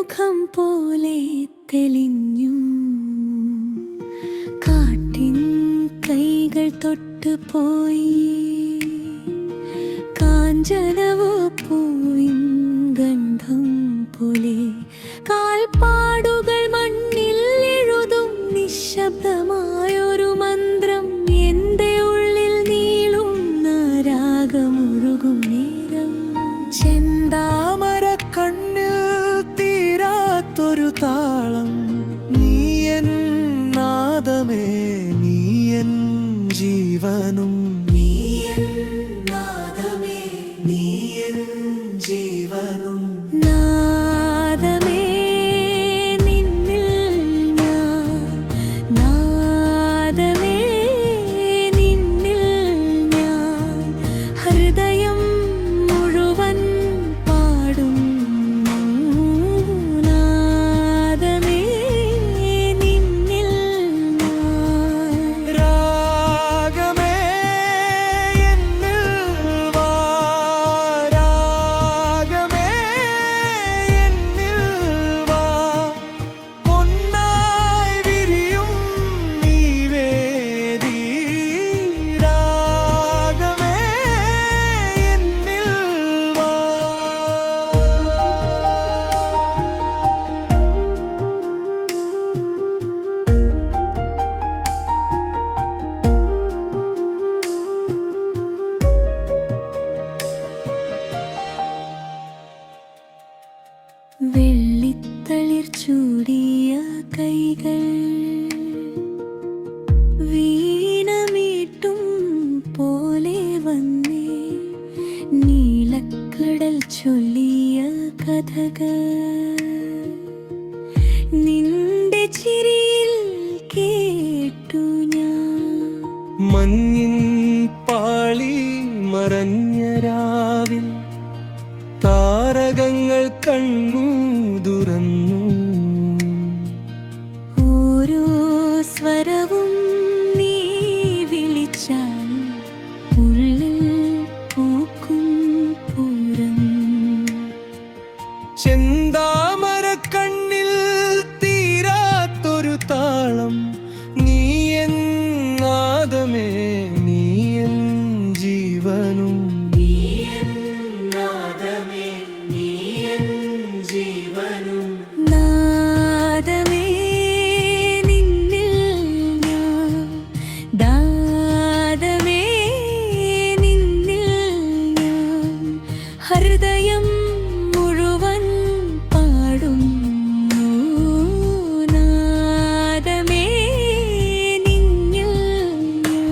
മുഖം പോലെ തെളിഞ്ഞു. കാട്ടിൻ കൈകൾ തൊട്ടുപോയി കാഞ്ചനവു പൂവിൻ ഗന്ധം പോലെ. കാൽപ്പാടുകൾ മണ്ണിൽ എഴുതും നിശബ്ദമായൊരു മന്ത്രം. എന്റെ ഉള്ളിൽ നീളുന്ന രാഗമൊഴുകും നേരം. ചെന്താമര കണ്ണിൽ തീരാത്തൊരു താളം. നീയൻ നാദമേ, നീയൻ ജീവനും. നീയൻ നാദമേ, നീയൻ ജീവനും. നാദമേ നിന്നിൽ ഞാൻ, നാദമേ നിന്നിൽ ഞാൻ. ഹൃദയം മുഴുവൻ പാടും നാദമേ നിന്നിൽ ഞാൻ. രാഗമേ എന്നിൽ വാ, രാഗമേ എന്നിൽ വാ. പൊന്നായി വിരിയും നീ വേദി. രാഗമേ എന്നിൽ വാ. വെള്ളിത്തളിർ ചൂടിയ കൈകൾ വീണമീട്ടും പോലെ വന്നേ. നീലക്കടൽ ചൊല്ലിയ കഥകൾ നിന്റെ ചിരിയിൽ കേട്ടു ഞാൻ. മഞ്ഞിൻ പാളി മറഞ്ഞ രാവിൽ താരകങ്ങൾ കണ്ണു തുറന്നു. ഓരോ സ്വരവും നീ വിളിച്ചാൽ ഉള്ളിൽ പൂക്കും പൂരം. ചെന്താമര കണ്ണിൽ തീരാത്തൊരു താളം. നീയൻ നാദമേ, നീയൻ ജീവനും. നാദമേ നിന്നിൽ ഞാൻ, നാദമേ നിന്നിൽ ഞാൻ. ഹൃദയം മുഴുവൻ പാടും നാദമേ നിന്നിൽ ഞാൻ.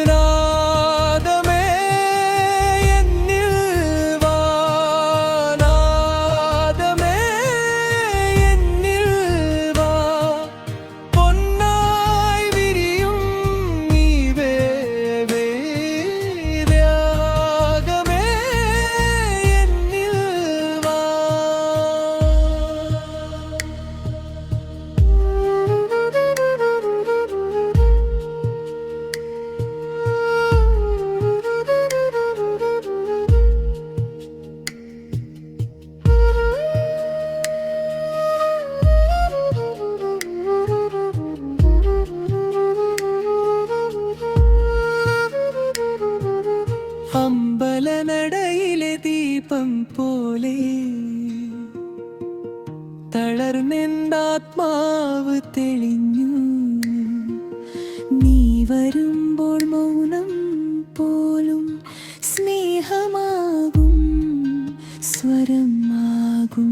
നാദമേ എന്നിൽ വാ, നാദമേ എന്നിൽ വാ. പൊന്നായി വിരിയും നീ വേവേ. രാഗമേ എന്നിൽ വാ. അമ്പലനടയിലെ ദീപം പോലെ തളർന്നെന്താത്മാവ് തെളിഞ്ഞു. നീ വരുമ്പോൾ മൗനം പോലും സ്നേഹമാകും, സ്വരമാകും.